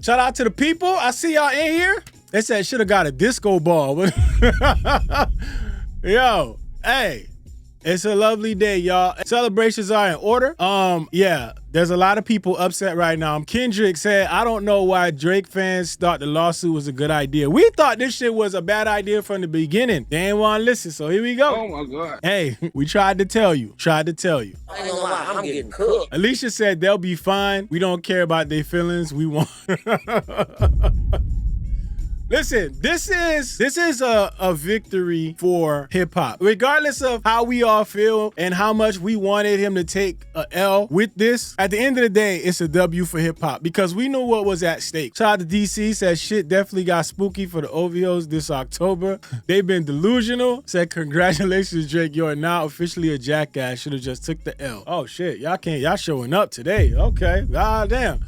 Shout out to the people. I see y'all in here. They said should have got a disco ball. Yo, hey. It's a lovely day, y'all. Celebrations are in order. Yeah, there's a lot of people upset right now. Kendrick said, I don't know why Drake fans thought the lawsuit was a good idea. We thought this shit was a bad idea from the beginning. They ain't want to listen, so here we go. Oh my God. Hey, we tried to tell you. I ain't gonna lie, I'm getting cooked. Alicia said they'll be fine. We don't care about their feelings. We want... Listen, this is a victory for hip hop. Regardless of how we all feel and how much we wanted him to take a L with this, at the end of the day, it's a W for hip hop because we knew what was at stake. Shout out to DC, said shit definitely got spooky for the OVOs this October. They've been delusional. Said congratulations, Drake. You're now officially a jackass. Should have just took the L. Oh shit, y'all showing up today. Okay, god damn.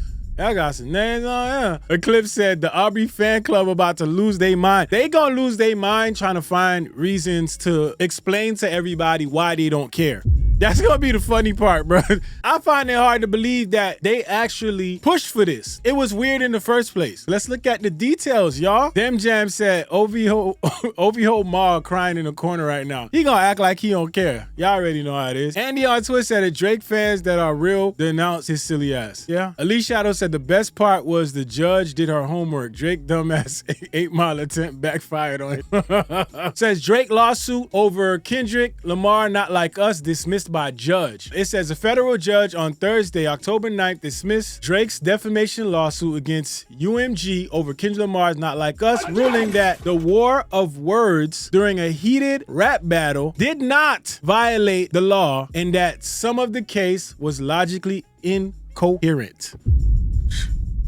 I got some names on here. Eclipse said the Aubrey fan club about to lose their mind. They gonna lose their mind trying to find reasons to explain to everybody why they don't care. That's gonna be the funny part, bro. I find it hard to believe that they actually pushed for this. It was weird in the first place. Let's look at the details, y'all. Dem Jam said OVO Ma crying in the corner right now. He gonna act like he don't care. Y'all already know how it is. Andy on Twitter said that Drake fans that are real denounce his silly ass. Yeah. Elise Shadow said the best part was the judge did her homework. Drake dumbass 8 Mile attempt backfired on him. Says Drake lawsuit over Kendrick Lamar not like us dismissed by judge. It says a federal judge on Thursday, October 9th, dismissed Drake's defamation lawsuit against UMG over Kendrick Lamar's Not Like Us, ruling that the war of words during a heated rap battle did not violate the law and that some of the case was logically incoherent.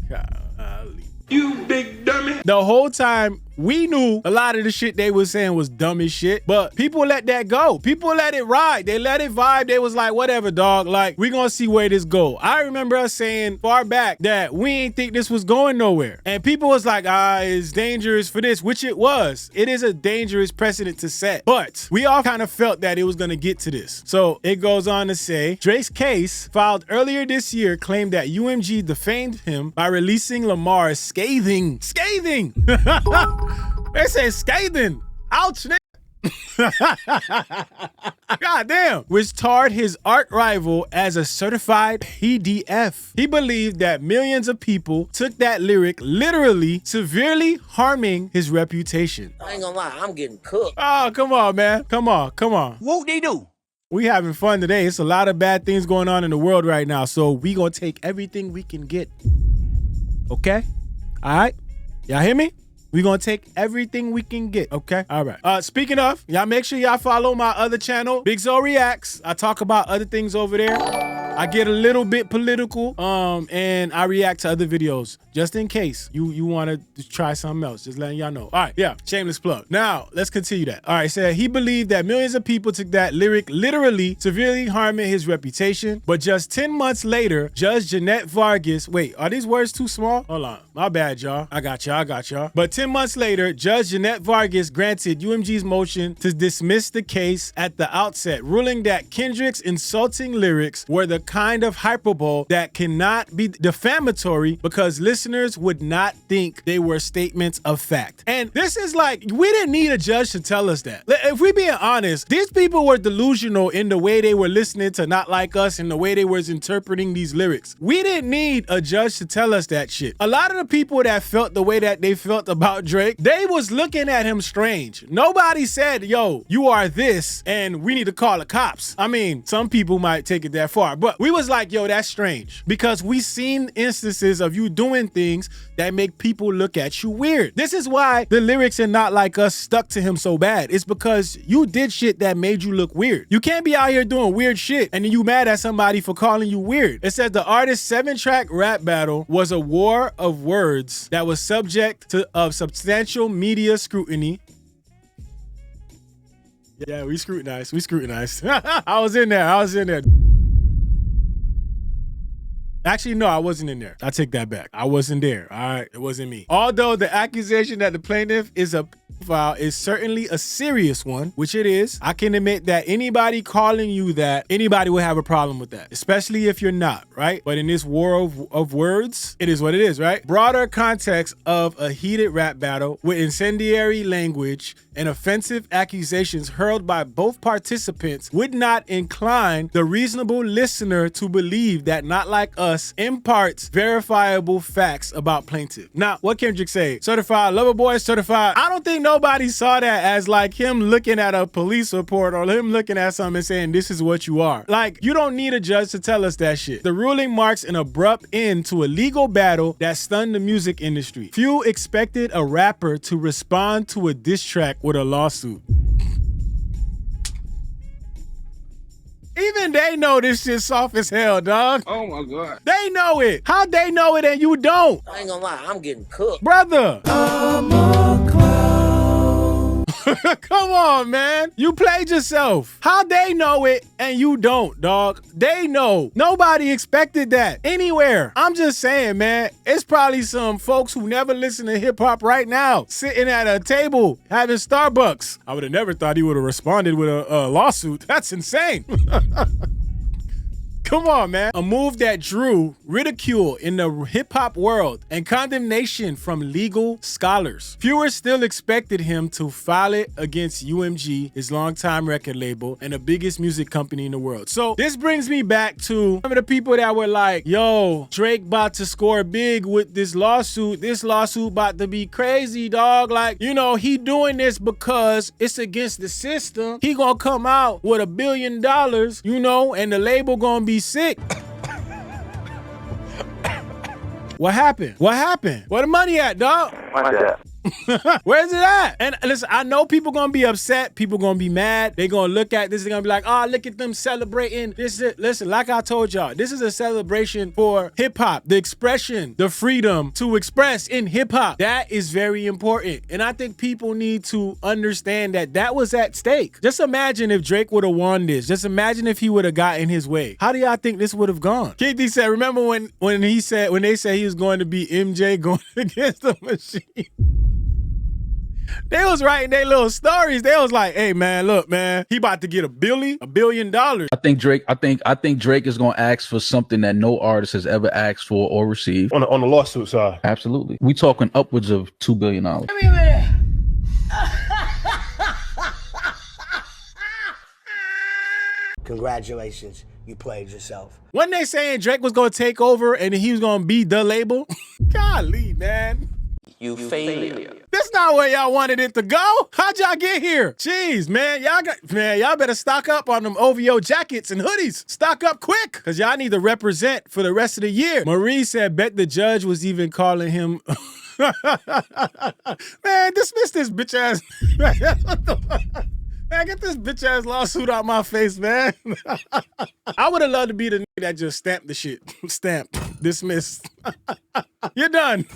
Golly. You big dummy. The whole time, we knew a lot of the shit they was saying was dumb as shit, but people let that go. People let it ride. They let it vibe. They was like, whatever, dog. Like, we gonna see where this go. I remember us saying far back that we ain't think this was going nowhere. And people was like, it's dangerous for this, which it was. It is a dangerous precedent to set. But we all kind of felt that it was gonna get to this. So it goes on to say, Drake's case filed earlier this year claimed that UMG defamed him by releasing Lamar's scathing. They say scathing. Ouch, nigga. God damn. Which tarred his art rival as a certified PDF. He believed that millions of people took that lyric literally, severely harming his reputation. I ain't gonna lie, I'm getting cooked. Oh, come on, man. Come on. Whoop-de-doo. We having fun today. It's a lot of bad things going on in the world right now. So we gonna take everything we can get. Okay? All right? Y'all hear me? We're gonna take everything we can get, okay? All right. Speaking of, y'all make sure y'all follow my other channel, Big Zoe Reacts. I talk about other things over there. I get a little bit political, and I react to other videos just in case you want to try something else. Just letting y'all know. All right, yeah, shameless plug. Now, let's continue that. All right, said he believed that millions of people took that lyric literally, severely harming his reputation. But just 10 months later, Judge Jeanette Vargas, wait, are these words too small? Hold on, my bad, y'all. I got y'all. But 10 months later, Judge Jeanette Vargas granted UMG's motion to dismiss the case at the outset, ruling that Kendrick's insulting lyrics were the kind of hyperbole that cannot be defamatory because listeners would not think they were statements of fact. And this is like, we didn't need a judge to tell us that. If we being honest, these people were delusional in the way they were listening to Not Like Us and the way they was interpreting these lyrics. We didn't need a judge to tell us that shit. A lot of the people that felt the way that they felt about Drake, they was looking at him strange. Nobody said, yo, you are this and we need to call the cops. I mean, some people might take it that far, but we was like, yo, that's strange because we seen instances of you doing things that make people look at you weird. This is why the lyrics in Not Like Us stuck to him so bad. It's because you did shit that made you look weird. You can't be out here doing weird shit and then you mad at somebody for calling you weird. It says the artist's 7-track rap battle was a war of words that was subject to substantial media scrutiny. Yeah, we scrutinized. I was in there. Actually, no, I wasn't in there. I take that back. I wasn't there. All right, it wasn't me. Although the accusation that the plaintiff is a pedophile is certainly a serious one, which it is, I can admit that anybody calling you that, anybody would have a problem with that, especially if you're not, right? But in this war of words, it is what it is, right? Broader context of a heated rap battle with incendiary language and offensive accusations hurled by both participants would not incline the reasonable listener to believe that Not Like Us imparts verifiable facts about plaintiff. Now, what Kendrick say? Certified lover boy, certified. I don't think nobody saw that as like him looking at a police report or him looking at something and saying, this is what you are. Like, you don't need a judge to tell us that shit. The ruling marks an abrupt end to a legal battle that stunned the music industry. Few expected a rapper to respond to a diss track with a lawsuit. Even they know this shit soft as hell, dog. Oh my God. They know it. How'd they know it and you don't? I ain't gonna lie, I'm getting cooked. Brother. I'm a clown. Come on, man. You played yourself. How'd they know it and you don't, dog? They know. Nobody expected that anywhere. I'm just saying, man, it's probably some folks who never listen to hip hop right now sitting at a table having Starbucks. I would have never thought he would have responded with a lawsuit. That's insane. Come on, man. A move that drew ridicule in the hip-hop world and condemnation from legal scholars. Fewer still expected him to file it against UMG, his longtime record label, and the biggest music company in the world. So this brings me back to some of the people that were like, yo, Drake about to score big with this lawsuit. This lawsuit about to be crazy, dog. Like, you know, he doing this because it's against the system. He gonna come out with $1 billion, you know, and the label gonna be sick. What happened? What happened? Where the money at, dog? Where's it at? And listen, I know people gonna be upset. People gonna be mad. They gonna look at this. They're gonna be like, oh, look at them celebrating. This is, listen, like I told y'all, this is a celebration for hip hop, the expression, the freedom to express in hip hop. That is very important. And I think people need to understand that that was at stake. Just imagine if Drake would have won this. Just imagine if he would have gotten his way. How do y'all think this would have gone? Kid D said, remember when they said he was going to be MJ going against the machine? They was writing their little stories. They was like, hey man, look, man, he about to get $1 billion. I think Drake is gonna ask for something that no artist has ever asked for or received. On the lawsuit side. Absolutely. We talking upwards of $2 billion. Congratulations, you played yourself. When they saying Drake was gonna take over and he was gonna be the label, golly, man. You failure. That's not where y'all wanted it to go. How'd y'all get here? Jeez, man, y'all better stock up on them OVO jackets and hoodies. Stock up quick, because y'all need to represent for the rest of the year. Marie said, bet the judge was even calling him. Man, dismiss this bitch ass. Man, get this bitch ass lawsuit out my face, man. I would have loved to be the nigga that just stamped the shit. Stamp. Dismissed. You're done.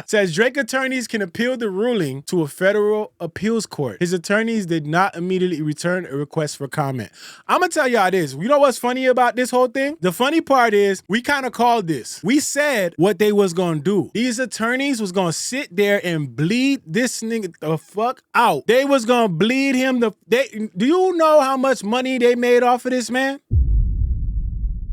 Says Drake attorneys can appeal the ruling to a federal appeals court. His attorneys did not immediately return a request for comment. I'm gonna tell y'all this. You know what's funny about this whole thing? The funny part is we kind of called this. We said what they was gonna do. These attorneys was gonna sit there and bleed this nigga the fuck out. They was gonna bleed him. Do you know how much money they made off of this, man?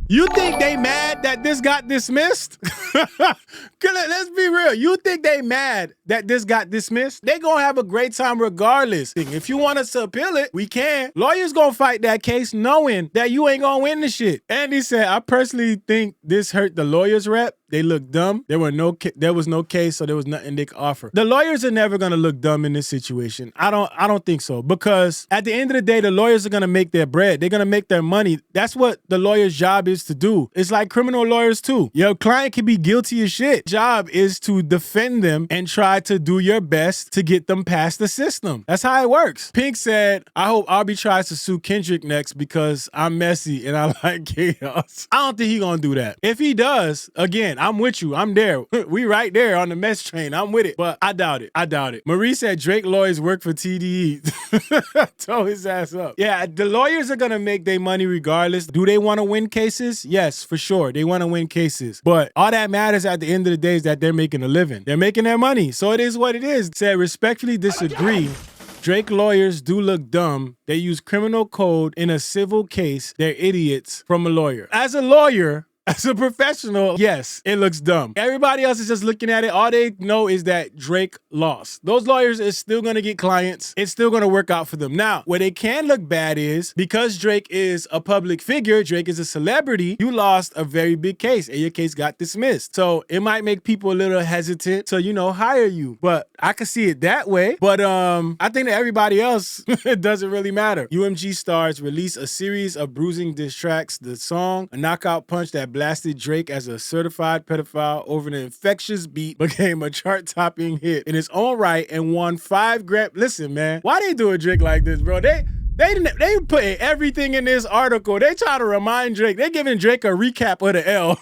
You think they mad that this got dismissed? Let's be real. You think they mad that this got dismissed? They gonna have a great time regardless. If you want us to appeal it, we can. Lawyers gonna fight that case knowing that you ain't gonna win the shit. Andy said, I personally think this hurt the lawyers' rep. They look dumb. There was no case, so there was nothing they could offer. The lawyers are never gonna look dumb in this situation. I don't think so, because at the end of the day, the lawyers are gonna make their bread. They're gonna make their money. That's what the lawyer's job is to do. It's like criminal lawyers too. Your client can be guilty as shit. Job is to defend them and try to do your best to get them past the system. That's how it works. Pink said, I hope Arby tries to sue Kendrick next because I'm messy and I like chaos. I don't think he's gonna do that. If he does, again, 100%. I'm with you. I'm there. We right there on the mess train. I'm with it. But I doubt it. Marie said Drake lawyers work for TDE. Tow his ass up. Yeah, the lawyers are going to make their money regardless. Do they want to win cases? Yes, for sure. They want to win cases. But all that matters at the end of the day is that they're making a living. They're making their money. So it is what it is. Said respectfully disagree. Drake lawyers do look dumb. They use criminal code in a civil case. They're idiots from a lawyer. As a lawyer, as a professional, yes, it looks dumb. Everybody else is just looking at it. All they know is that Drake lost. Those lawyers is still going to get clients. It's still going to work out for them. Now, where they can look bad is because Drake is a public figure, Drake is a celebrity, you lost a very big case and your case got dismissed. So it might make people a little hesitant to, hire you. But I could see it that way. But I think that everybody else, it doesn't really matter. UMG stars release a series of bruising diss tracks. The song, a knockout punch that blasted Drake as a certified pedophile over an infectious beat, became a chart-topping hit in its own right and won 5 Grammys. Listen, man, why they doing Drake like this, bro? They putting everything in this article. They try to remind Drake. They giving Drake a recap of the L.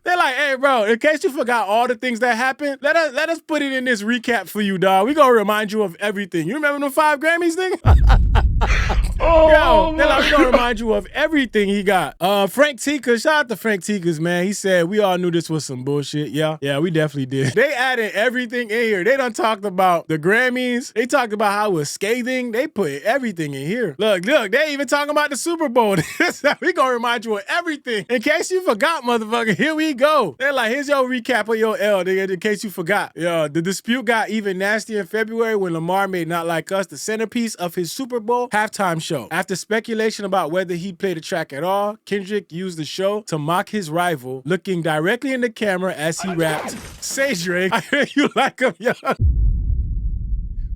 They're like, hey, bro, in case you forgot all the things that happened, let us put it in this recap for you, dog. We gonna remind you of everything. You remember them 5 Grammys thing? Yo, they're like, we gonna remind you of everything he got. Frank Tika, shout out to Frank Tikas, man. He said, we all knew this was some bullshit. Yeah, we definitely did. They added everything in here. They done talked about the Grammys. They talked about how it was scathing. They put everything in here. Look, they even talking about the Super Bowl. We gonna remind you of everything. In case you forgot, motherfucker, here we go. They're like, here's your recap of your L, nigga, in case you forgot. Yeah, the dispute got even nastier in February when Lamar made Not Like Us the centerpiece of his Super Bowl halftime show. After speculation about whether he played the track at all, Kendrick used the show to mock his rival, looking directly in the camera as he rapped, "Say Drake, I hear you like him young."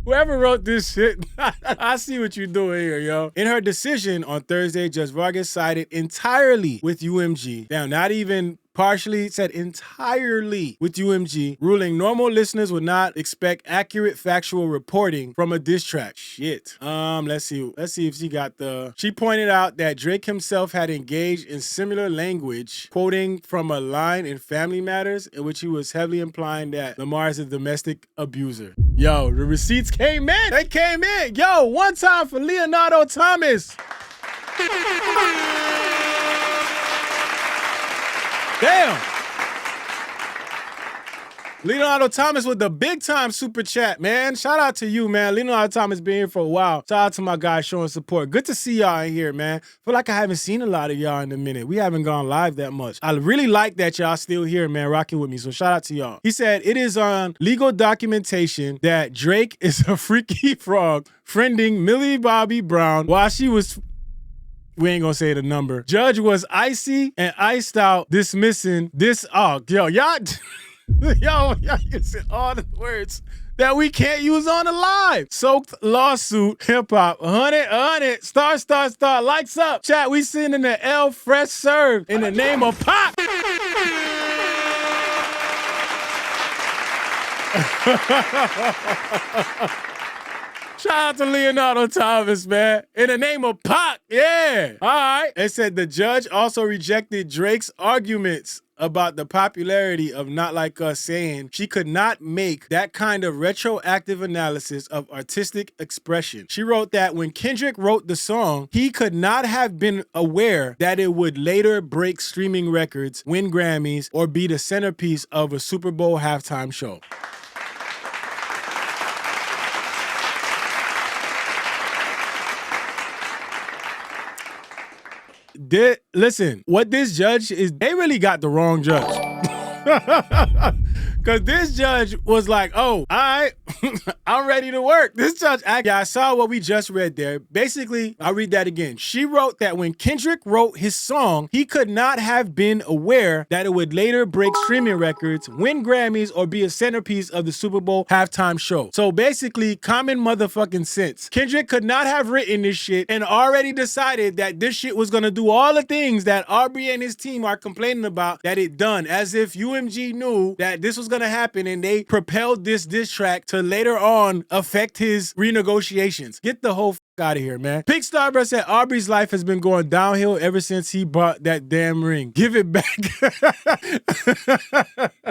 Whoever wrote this shit, I see what you're doing here, yo. In her decision on Thursday, Judge Vargas sided entirely with UMG. Now, not even partially, said entirely with UMG, ruling normal listeners would not expect accurate factual reporting from a diss track. Shit. Let's see if she got the... She pointed out that Drake himself had engaged in similar language, quoting from a line in Family Matters in which he was heavily implying that Lamar is a domestic abuser. Yo, the receipts came in. They came in. Yo, one time for Leonardo Thomas. Damn. Leonardo Thomas with the big time super chat, man. Shout out to you, man. Leonardo Thomas been here for a while. Shout out to my guys showing support. Good to see y'all in here, man. Feel like I haven't seen a lot of y'all in a minute. We haven't gone live that much. I really like that y'all still here, man, rocking with me. So shout out to y'all. He said it is on legal documentation that Drake is a freaky frog friending Millie Bobby Brown while she was... We ain't gonna say the number. Judge was icy and iced out dismissing this. Oh, y'all using all the words that we can't use on the live. Soaked lawsuit, hip hop, 100, star, lights up. Chat, we sending the L fresh served in the name of pop. Shout out to Leonardo Thomas, man. In the name of Pac, yeah. All right. It said the judge also rejected Drake's arguments about the popularity of Not Like Us, saying she could not make that kind of retroactive analysis of artistic expression. She wrote that when Kendrick wrote the song, he could not have been aware that it would later break streaming records, win Grammys, or be the centerpiece of a Super Bowl halftime show. Listen, what this judge is, they really got the wrong judge. Because this judge was like, oh, all right, I'm ready to work. This judge, I saw what we just read there. Basically, I'll read that again. She wrote that when Kendrick wrote his song, he could not have been aware that it would later break streaming records, win Grammys, or be a centerpiece of the Super Bowl halftime show. So basically, common motherfucking sense. Kendrick could not have written this shit and already decided that this shit was gonna do all the things that Aubrey and his team are complaining about that it done, as if UMG knew that this was gonna happen and they propelled this diss track to later on affect his renegotiations. Get the whole out of here, man. Pink Starburst said Aubrey's life has been going downhill ever since he bought that damn ring. Give it back.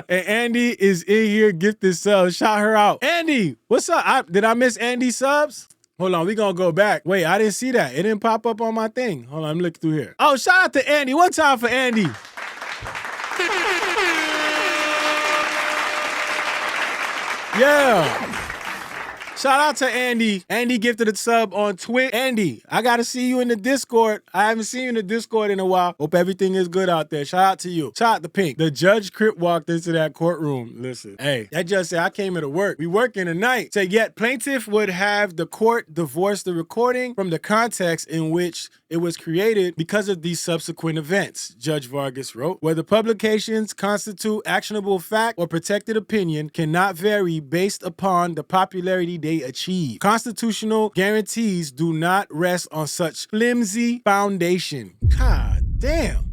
And Andy is in here gifted subs. Shout her out. Andy, what's up? Did I miss Andy subs? Hold on, we gonna go back. Wait, I didn't see that. It didn't pop up on my thing. Hold on, I'm looking through here. Oh, shout out to Andy. One time for Andy. Yeah. Shout out to Andy. Andy gifted a sub on Twitch. Andy, I gotta see you in the Discord. I haven't seen you in the Discord in a while. Hope everything is good out there. Shout out to you. Shout out to Pink. The judge Crip walked into that courtroom. Listen, hey, that judge said, I came here to work. We working tonight. Said, yet plaintiff would have the court divorce the recording from the context in which it was created because of these subsequent events, Judge Vargas wrote. Whether publications constitute actionable fact or protected opinion cannot vary based upon the popularity they achieve. Constitutional guarantees do not rest on such flimsy foundation. God damn.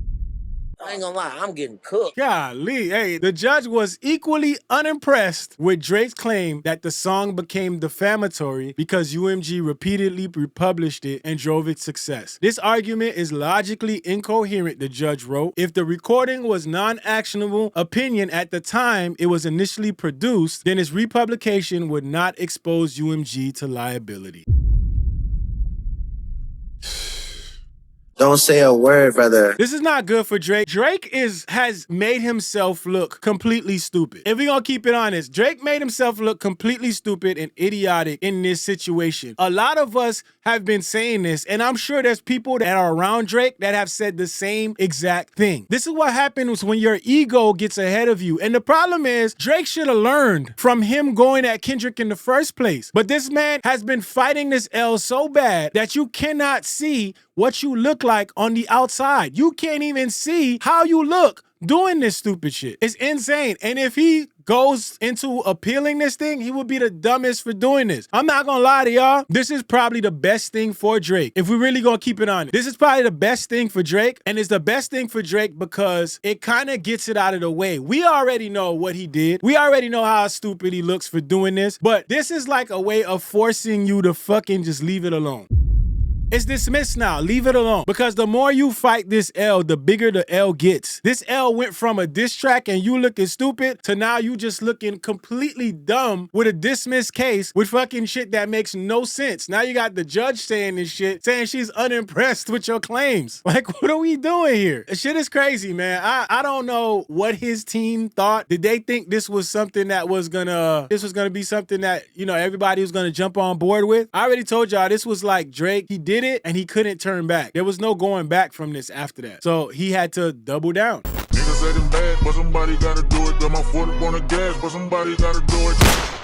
I ain't gonna lie, I'm getting cooked. Golly, hey, the judge was equally unimpressed with Drake's claim that the song became defamatory because UMG repeatedly republished it and drove its success. This argument is logically incoherent, the judge wrote. If the recording was non-actionable opinion at the time it was initially produced, then its republication would not expose UMG to liability. Don't say a word, brother. This is not good for Drake. Drake has made himself look completely stupid. If we're gonna keep it honest, Drake made himself look completely stupid and idiotic in this situation. A lot of us have been saying this, and I'm sure there's people that are around Drake that have said the same exact thing. This is what happens when your ego gets ahead of you. And the problem is, Drake should have learned from him going at Kendrick in the first place. But this man has been fighting this L so bad that you cannot see what you look like on the outside. You can't even see how you look doing this stupid shit. It's insane. And if he goes into appealing this thing, he would be the dumbest for doing this. I'm not gonna lie to y'all. This is probably the best thing for Drake. If we really gonna keep it on it. This is probably the best thing for Drake. And it's the best thing for Drake because it kind of gets it out of the way. We already know what he did. We already know how stupid he looks for doing this. But this is like a way of forcing you to fucking just leave it alone. It's dismissed now. Leave it alone. Because the more you fight this L, the bigger the L gets. This L went from a diss track and you looking stupid to now you just looking completely dumb with a dismissed case with fucking shit that makes no sense. Now you got the judge saying this shit, saying she's unimpressed with your claims. Like, what are we doing here? This shit is crazy, man. I don't know what his team thought. Did they think this was something that was gonna be something that, you know, everybody was gonna jump on board with? I already told y'all this was like Drake. He did it and he couldn't turn back. There was no going back from this after that. So he had to double down. Niggas said it's bad, but somebody gotta do it. Got my foot up on the gas, but somebody gotta do it.